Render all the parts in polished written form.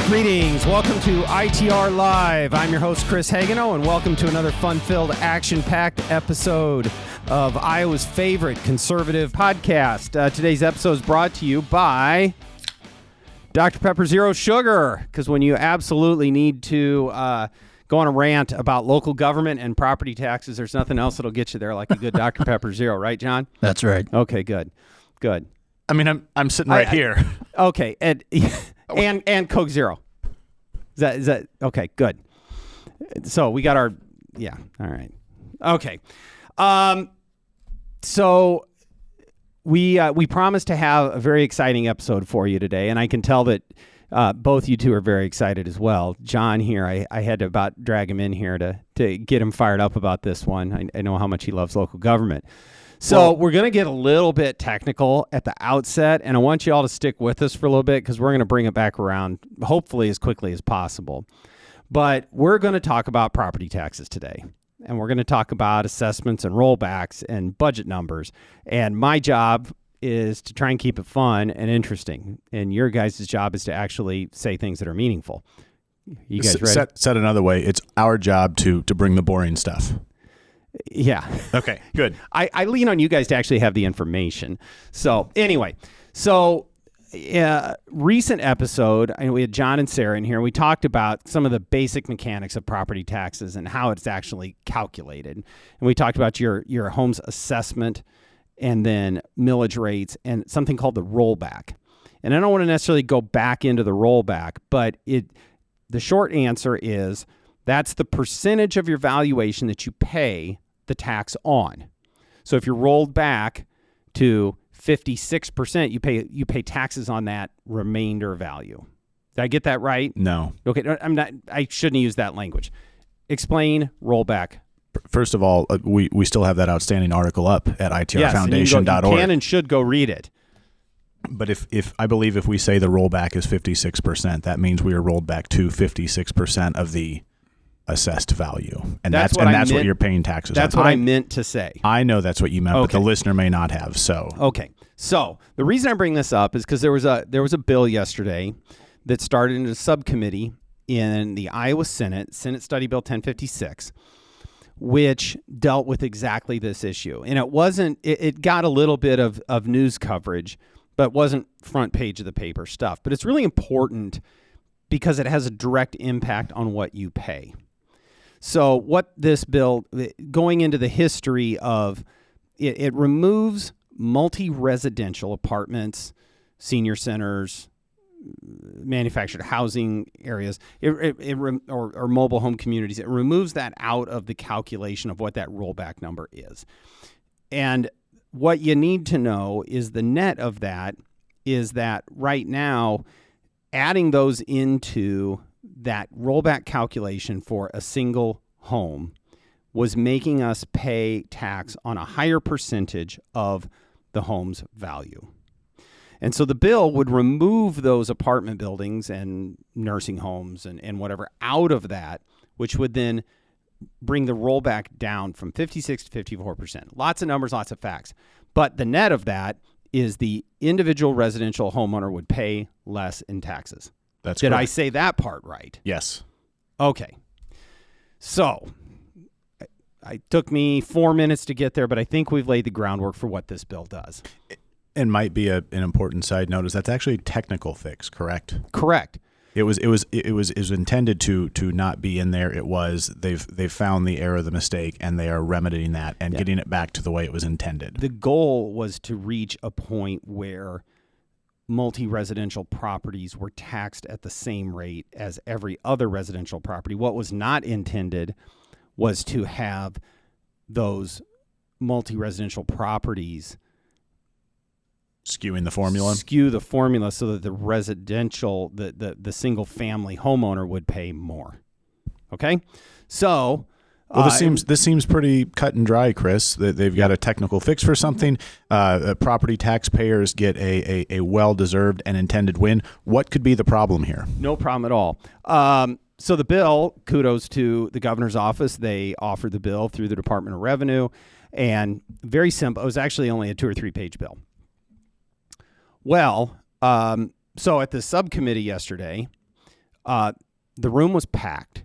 Greetings. Welcome to ITR Live. I'm your host, Chris Hagano, and welcome to another fun-filled, action-packed episode of Iowa's favorite conservative podcast. Today's episode is brought to you by Dr. Pepper Zero Sugar, because when you absolutely need to go on a rant about local government and property taxes, there's nothing else that'll get you there like a good Dr. Pepper Zero, right, John? That's right. Okay, good. I mean, I'm sitting right here. Okay, and Coke Zero. Is that okay? Good. So we got our all right. Okay. So we promised to have a very exciting episode for you today, and I can tell that both you two are very excited as well. John here, I had to about drag him in here to get him fired up about this one. I know how much he loves local government. So we're going to get a little bit technical at the outset, and I want you all to stick with us for a little bit because we're going to bring it back around, hopefully as quickly as possible. But we're going to talk about property taxes today, and we're going to talk about assessments and rollbacks and budget numbers. And my job is to try and keep it fun and interesting, and your guys' job is to actually say things that are meaningful. You guys ready? Said another way, it's our job to bring the boring stuff. Yeah. Okay, good. I lean on you guys to actually have the information. So anyway, recent episode, we had John and Sarah in here. And we talked about some of the basic mechanics of property taxes and how it's actually calculated. And we talked about your home's assessment and then millage rates and something called the rollback. And I don't want to necessarily go back into the rollback, but the short answer is that's the percentage of your valuation that you pay the tax on. So if you're rolled back to 56%, you pay taxes on that remainder value. Did I get that right? No. Okay, I shouldn't use that language. Explain rollback. First of all, we still have that outstanding article up at itrfoundation.org. You can and should go read it. But if I believe if we say the rollback is 56%, that means we are rolled back to 56% of the assessed value, and that's what you're paying taxes on. That's what I meant to say. I know that's what you meant, but the listener may not have. So okay. So the reason I bring this up is because there was a bill yesterday that started in a subcommittee in the Iowa Senate Study Bill 1056, which dealt with exactly this issue. And it got a little bit of news coverage, but wasn't front page of the paper stuff. But it's really important because it has a direct impact on what you pay. So what this bill, going into the history of, it removes multi-residential apartments, senior centers, manufactured housing areas, or mobile home communities. It removes that out of the calculation of what that rollback number is. And what you need to know is the net of that is that right now, adding those into that rollback calculation for a single home was making us pay tax on a higher percentage of the home's value. And so the bill would remove those apartment buildings and nursing homes and whatever out of that, which would then bring the rollback down from 56 to 54%. Lots of numbers, lots of facts. But the net of that is the individual residential homeowner would pay less in taxes. Did correct. I say that part right? Yes. Okay. So it took me 4 minutes to get there, but I think we've laid the groundwork for what this bill does. And might be an important side note is that's actually a technical fix, correct? Correct. It was intended to not be in there. It was they've found the error, the mistake, and they are remedying that and getting it back to the way it was intended. The goal was to reach a point where multi-residential properties were taxed at the same rate as every other residential property. What was not intended was to have those multi-residential properties skew the formula so that the residential, the single family homeowner would pay more. Okay? So well, this seems pretty cut and dry, Chris. They've got a technical fix for something. Property taxpayers get a well-deserved and intended win. What could be the problem here? No problem at all. So the bill, kudos to the governor's office. They offered the bill through the Department of Revenue, and very simple. It was actually only a 2 or 3 page bill. Well, so at the subcommittee yesterday, The room was packed.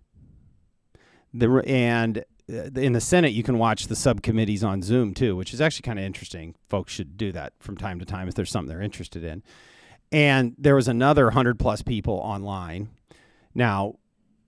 In the Senate, you can watch the subcommittees on Zoom too, which is actually kind of interesting. Folks should do that from time to time if there's something they're interested in. And there was another 100+ people online. Now,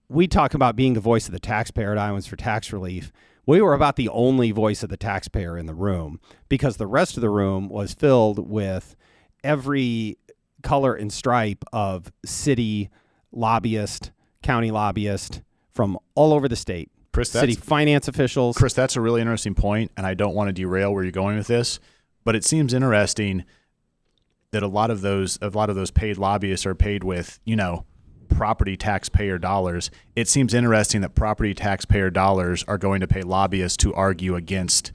we talk about being the voice of the taxpayer at Iowans for Tax Relief. We were about the only voice of the taxpayer in the room because the rest of the room was filled with every color and stripe of city lobbyist, county lobbyist from all over the state. Chris, city finance officials. Chris, that's a really interesting point, and I don't want to derail where you're going with this, but it seems interesting that a lot of those paid lobbyists are paid with, property taxpayer dollars. It seems interesting that property taxpayer dollars are going to pay lobbyists to argue against,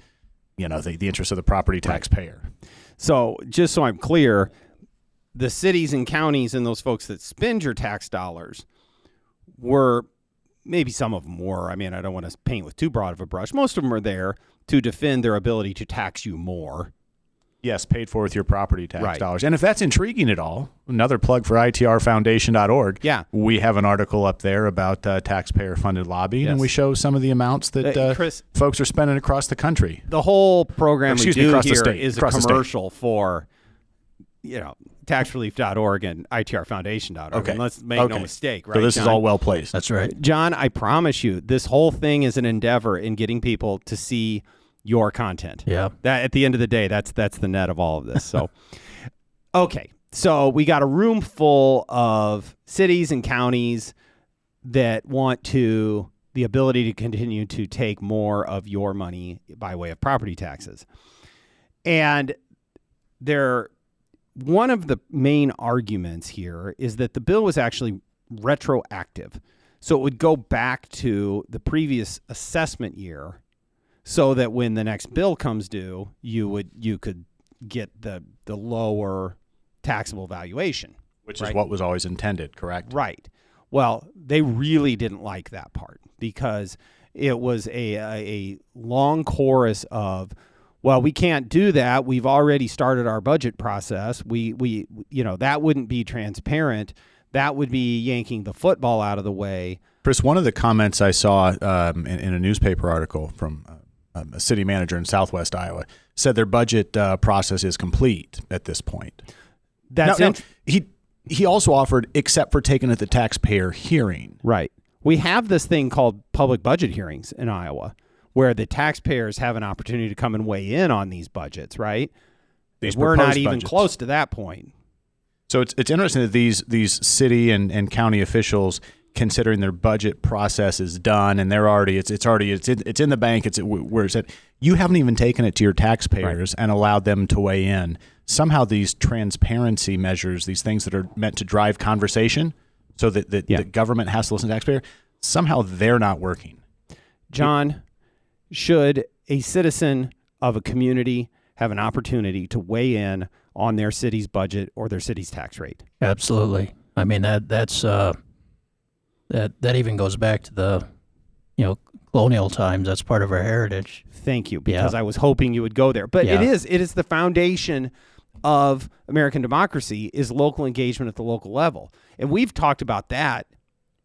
the interests of the property taxpayer. Right. So just so I'm clear, the cities and counties and those folks that spend your tax dollars were, maybe some of them were, I don't want to paint with too broad of a brush. Most of them are there to defend their ability to tax you more. Yes, paid for with your property tax dollars. And if that's intriguing at all, another plug for ITRFoundation.org. Yeah. We have an article up there about taxpayer-funded lobbying, and we show some of the amounts that Chris, folks are spending across the country. The whole program we do here is a commercial for, taxrelief.org and ITRFoundation.org. Okay. And let's make no mistake, right, So this John? is all well placed. That's right. John, I promise you, this whole thing is an endeavor in getting people to see your content. Yeah. That at the end of the day, that's the net of all of this. So, okay. So we got a room full of cities and counties that want the ability to continue to take more of your money by way of property taxes. And one of the main arguments here is that the bill was actually retroactive. So it would go back to the previous assessment year, so that when the next bill comes due, you could get the lower taxable valuation. Which is what was always intended, correct? Right. Well, they really didn't like that part because it was a long chorus of, well, we can't do that. We've already started our budget process. We that wouldn't be transparent. That would be yanking the football out of the way. Chris, one of the comments I saw in a newspaper article from a city manager in Southwest Iowa said their budget process is complete at this point. He also offered, except for taking it the taxpayer hearing. Right. We have this thing called public budget hearings in Iowa, where the taxpayers have an opportunity to come and weigh in on these budgets. Right. We're not even close to that point. So it's interesting that these city and county officials, considering their budget process is done and they're already it's in the bank, where it's at, you haven't even taken it to your taxpayers and allowed them to weigh in. Somehow these transparency measures, these things that are meant to drive conversation so that the government has to listen to taxpayer, somehow they're not working. John, should a citizen of a community have an opportunity to weigh in on their city's budget or their city's tax rate? Absolutely. That's that even goes back to the colonial times. That's part of our heritage. Thank you, because I was hoping you would go there. But it is the foundation of American democracy is local engagement at the local level. And we've talked about that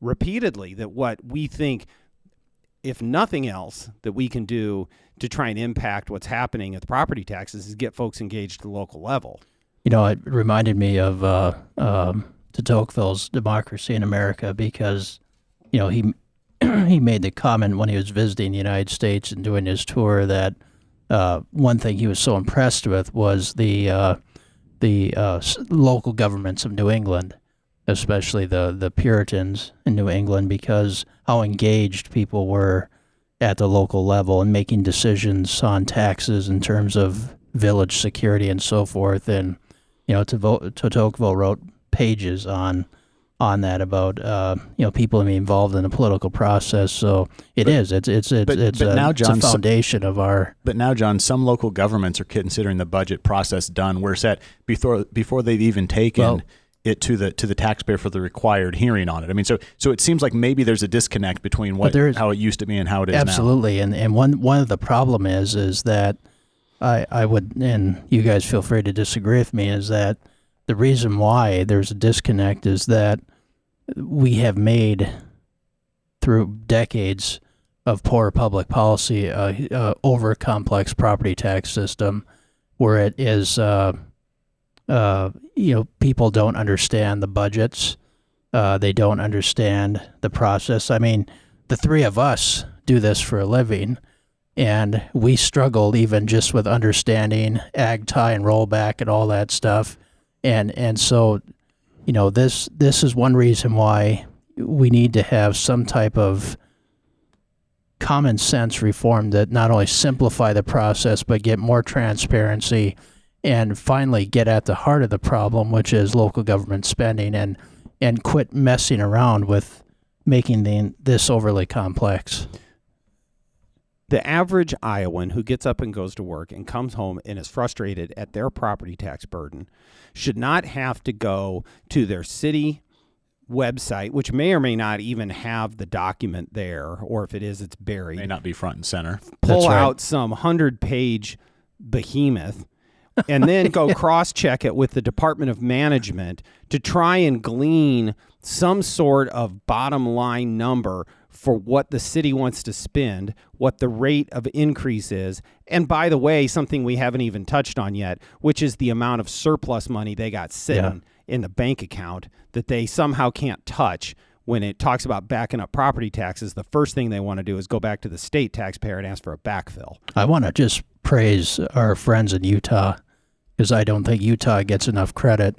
repeatedly, that what we think, if nothing else, that we can do to try and impact what's happening at the property taxes is get folks engaged at the local level. It reminded me of de Tocqueville's Democracy in America, because he made the comment when he was visiting the United States and doing his tour that one thing he was so impressed with was the local governments of New England, especially the Puritans in New England, because how engaged people were at the local level and making decisions on taxes in terms of village security and so forth. And Tocqueville wrote pages on that about people being involved in the political process. So it's a foundation of our. But now, John, some local governments are considering the budget process done, where it's at before they've even taken it to the taxpayer for the required hearing on it. So it seems like maybe there's a disconnect between how it used to be and how it is now. Absolutely, and one of the problem is that I would, and you guys feel free to disagree with me, is that the reason why there's a disconnect is that we have made through decades of poor public policy, over complex property tax system, where it is, people don't understand the budgets. They don't understand the process. I mean, the three of us do this for a living, and we struggle even just with understanding ag tie and rollback and all that stuff. And so, this is one reason why we need to have some type of common sense reform that not only simplify the process, but get more transparency and finally get at the heart of the problem, which is local government spending, and quit messing around with making this overly complex. The average Iowan who gets up and goes to work and comes home and is frustrated at their property tax burden should not have to go to their city website, which may or may not even have the document there, or if it is, it's buried. May not be front and center. Pull out some 100-page behemoth and then go cross-check it with the Department of Management to try and glean some sort of bottom line number for what the city wants to spend, what the rate of increase is, and by the way, something we haven't even touched on yet, which is the amount of surplus money they got sitting in the bank account that they somehow can't touch. When it talks about backing up property taxes, the first thing they want to do is go back to the state taxpayer and ask for a backfill. I want to just praise our friends in Utah, because I don't think Utah gets enough credit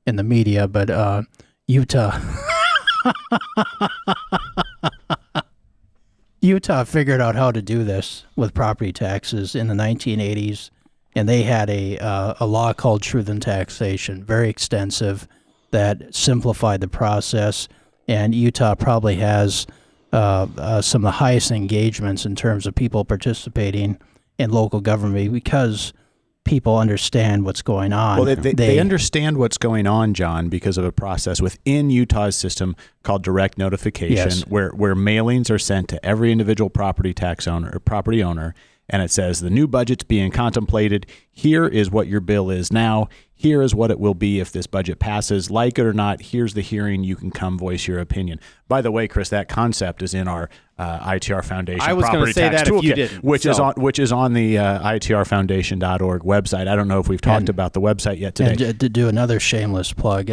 in the media, but Utah figured out how to do this with property taxes in the 1980s, and they had a law called Truth in Taxation, very extensive, that simplified the process. And Utah probably has some of the highest engagements in terms of people participating in local government because people understand what's going on. Well, they understand what's going on, John, because of a process within Utah's system called direct notification, where mailings are sent to every individual property tax owner or property owner, and it says the new budget's being contemplated. Here is what your bill is now. Here is what it will be if this budget passes. Like it or not, here's the hearing. You can come voice your opinion. By the way, Chris, that concept is in our ITR Foundation I was Property say Tax that Toolkit, if you didn't, which is on the itrfoundation.org website. I don't know if we've talked about the website yet today. And to do another shameless plug,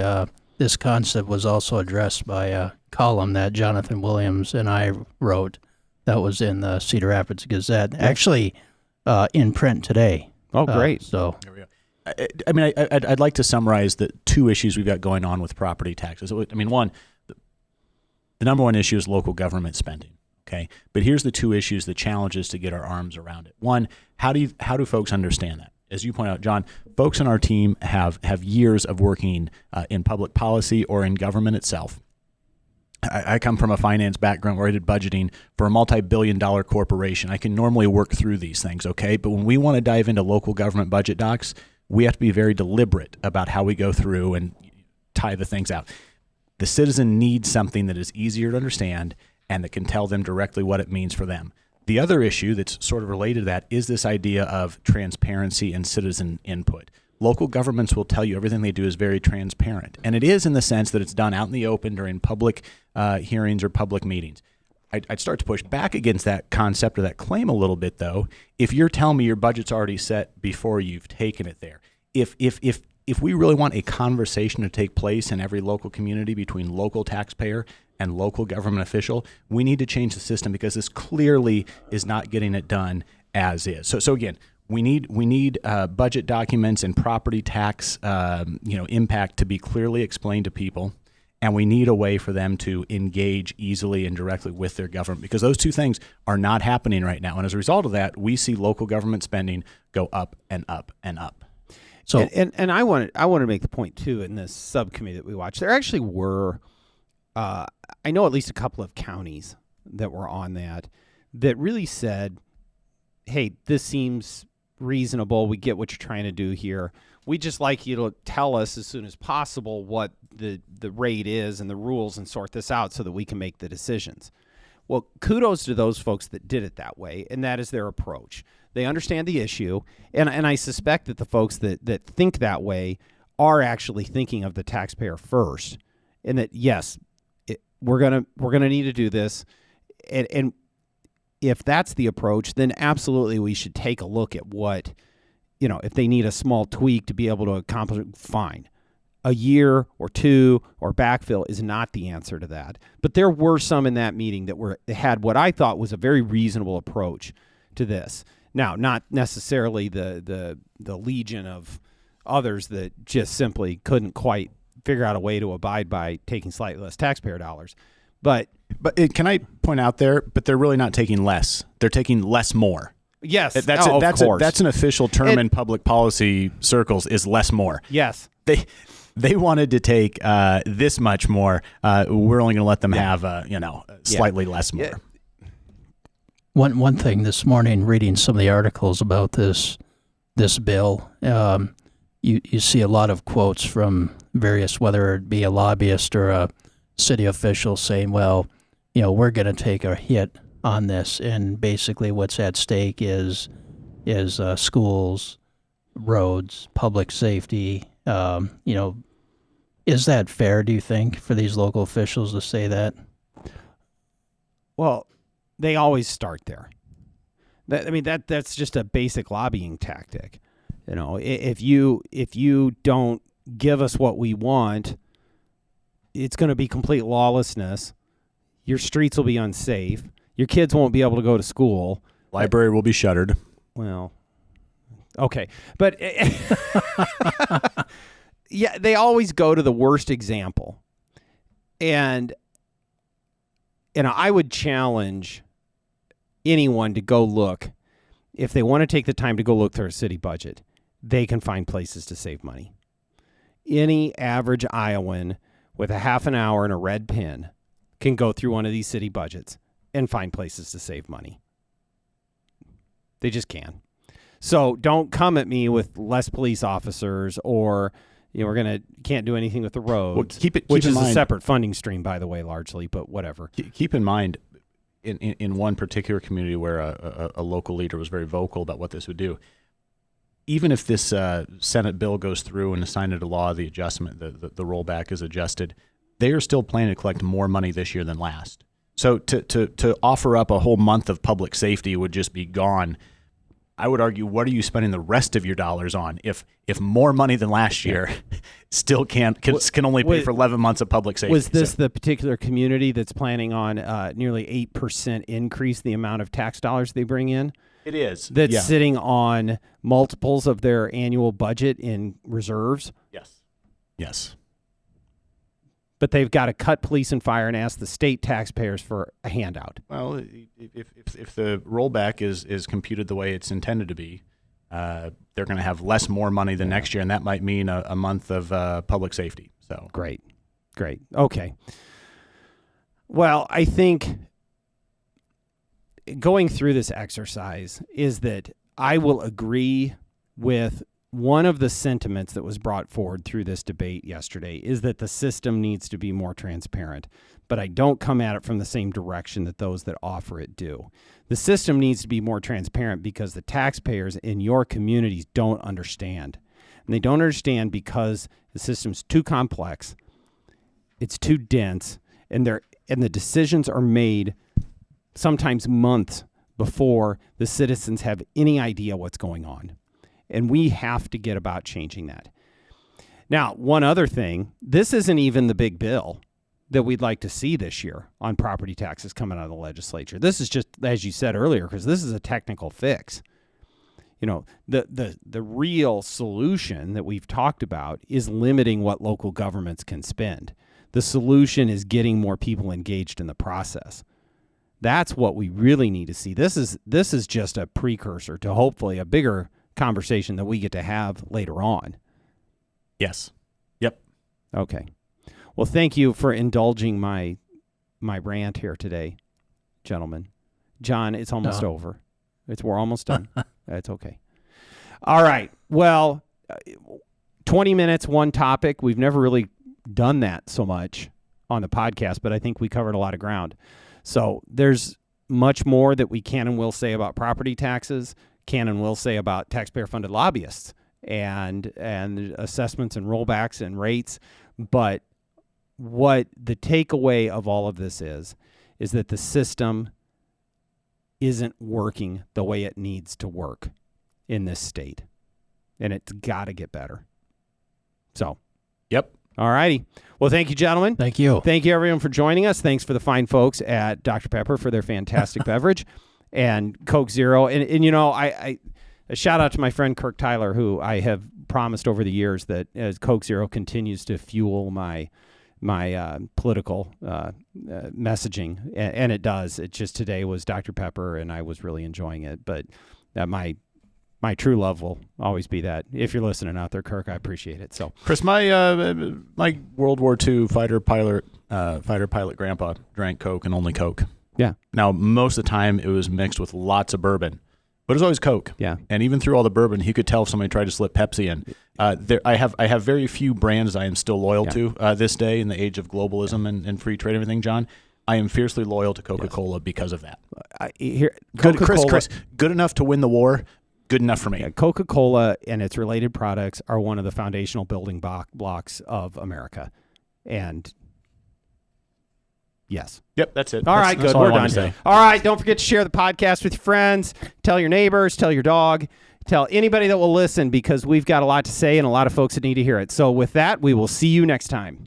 this concept was also addressed by a column that Jonathan Williams and I wrote that was in the Cedar Rapids Gazette, actually in print today. Oh, great. So there we go. I mean, I'd like to summarize the two issues we've got going on with property taxes. I mean, one, the number one issue is local government spending. Okay, but here's the two issues, the challenges to get our arms around it. One, how do folks understand that? As you point out, John, folks on our team have years of working in public policy or in government itself. I come from a finance background where I did budgeting for a multi-billion-dollar corporation. I can normally work through these things, okay? But when we want to dive into local government budget docs, we have to be very deliberate about how we go through and tie the things out. The citizen needs something that is easier to understand and that can tell them directly what it means for them. The other issue that's sort of related to that is this idea of transparency and citizen input. Local governments will tell you everything they do is very transparent. And it is in the sense that it's done out in the open during public hearings or public meetings. I'd start to push back against that concept or that claim a little bit, though, if you're telling me your budget's already set before you've taken it there. If we really want a conversation to take place in every local community between local taxpayer and local government official, we need to change the system because this clearly is not getting it done as is. So again, we need budget documents and property tax impact to be clearly explained to people, and we need a way for them to engage easily and directly with their government because those two things are not happening right now. And as a result of that, we see local government spending go up and up and up. So and I wanted to make the point too in this subcommittee that we watched. There actually were I know at least a couple of counties that were on that really said, "Hey, this seems reasonable. We get what you're trying to do here. We just like you to tell us as soon as possible what the rate is and the rules and sort this out so that we can make the decisions." Well, kudos to those folks that did it that way, and that is their approach. They understand the issue, and I suspect that the folks that think that way are actually thinking of the taxpayer first, and that, yes, we're gonna need to do this, and if that's the approach, then absolutely we should take a look at what, if they need a small tweak to be able to accomplish it, fine. A year or two or backfill is not the answer to that. But there were some in that meeting that had what I thought was a very reasonable approach to this. Now, not necessarily the legion of others that just simply couldn't quite figure out a way to abide by taking slightly less taxpayer dollars. But can I point out there? But they're really not taking less. They're taking less more. Yes, that's an official term in public policy circles. Is less more. Yes, they wanted to take this much more. We're only going to let them have slightly less more. One thing this morning, reading some of the articles about this bill, you see a lot of quotes from various, whether it be a lobbyist or a city official, saying, well, we're going to take a hit on this, and basically what's at stake is schools, roads, public safety. Is that fair, do you think, for these local officials to say that? Well, they always start there. That's just a basic lobbying tactic. If you don't give us what we want, it's going to be complete lawlessness. Your streets will be unsafe. Your kids won't be able to go to school. Library will be shuttered. Well, okay. But yeah, they always go to the worst example. And I would challenge anyone to go look. If they want to take the time to go look through a city budget, they can find places to save money. Any average Iowan with a half an hour and a red pen can go through one of these city budgets and find places to save money. They just can. So don't come at me with less police officers or can't do anything with the roads, which is a separate funding stream, by the way, largely, but whatever. Keep in mind, in one particular community where a local leader was very vocal about what this would do, even if this Senate bill goes through and is signed into law, the adjustment, the rollback is adjusted, they are still planning to collect more money this year than last. So to offer up a whole month of public safety would just be gone. I would argue, what are you spending the rest of your dollars on if more money than last year still can only pay for 11 months of public safety? Was this the particular community that's planning on nearly 8% increase the amount of tax dollars they bring in? It is. That's sitting on multiples of their annual budget in reserves? Yes. But they've got to cut police and fire and ask the state taxpayers for a handout. Well, if the rollback is computed the way it's intended to be, they're going to have more money than next year, and that might mean a month of public safety. So Great. Okay. Well, I think going through this exercise is that I will agree with one of the sentiments that was brought forward through this debate yesterday is that the system needs to be more transparent, but I don't come at it from the same direction that those that offer it do. The system needs to be more transparent because the taxpayers in your communities don't understand. And they don't understand because the system's too complex, it's too dense, and the decisions are made sometimes months before the citizens have any idea what's going on. And we have to get about changing that. Now, one other thing, this isn't even the big bill that we'd like to see this year on property taxes coming out of the legislature. This is just, as you said earlier, because this is a technical fix. The real solution that we've talked about is limiting what local governments can spend. The solution is getting more people engaged in the process. That's what we really need to see. This is just a precursor to hopefully a bigger conversation that we get to have later on. Yes. Yep. Okay. Well, thank you for indulging my rant here today, gentlemen. John, it's almost over. We're almost done. That's okay. All right. Well, 20 minutes, one topic. We've never really done that so much on the podcast, but I think we covered a lot of ground. So there's much more that we can and will say about property taxes, can and will say about taxpayer-funded lobbyists and assessments and rollbacks and rates. But what the takeaway of all of this is that the system isn't working the way it needs to work in this state. And it's got to get better. So, Yep. all righty. Well, thank you, gentlemen. Thank you. Thank you, everyone, for joining us. Thanks for the fine folks at Dr. Pepper for their fantastic beverage and Coke Zero. And you know, I a shout out to my friend Kirk Tyler, who I have promised over the years that as Coke Zero continues to fuel my political messaging, and it does. It just today was Dr. Pepper, and I was really enjoying it. But my true love will always be that. If you're listening out there, Kirk, I appreciate it. So, Chris, my World War II fighter pilot grandpa drank Coke and only Coke. yeah, Now, most of the time, it was mixed with lots of bourbon, but it was always Coke. yeah. And even through all the bourbon, he could tell if somebody tried to slip Pepsi in. I have very few brands I am still loyal to this day in the age of globalism and free trade and everything, John. I am fiercely loyal to Coca-Cola because of that. Chris, good enough to win the war, good enough for me. Yeah, Coca-Cola and its related products are one of the foundational building blocks of America. And yes. Yep, that's it. All right, That's good. all I We're wanted done. to say. All right, don't forget to share the podcast with your friends. Tell your neighbors, tell your dog, tell anybody that will listen, because we've got a lot to say and a lot of folks that need to hear it. So with that, we will see you next time.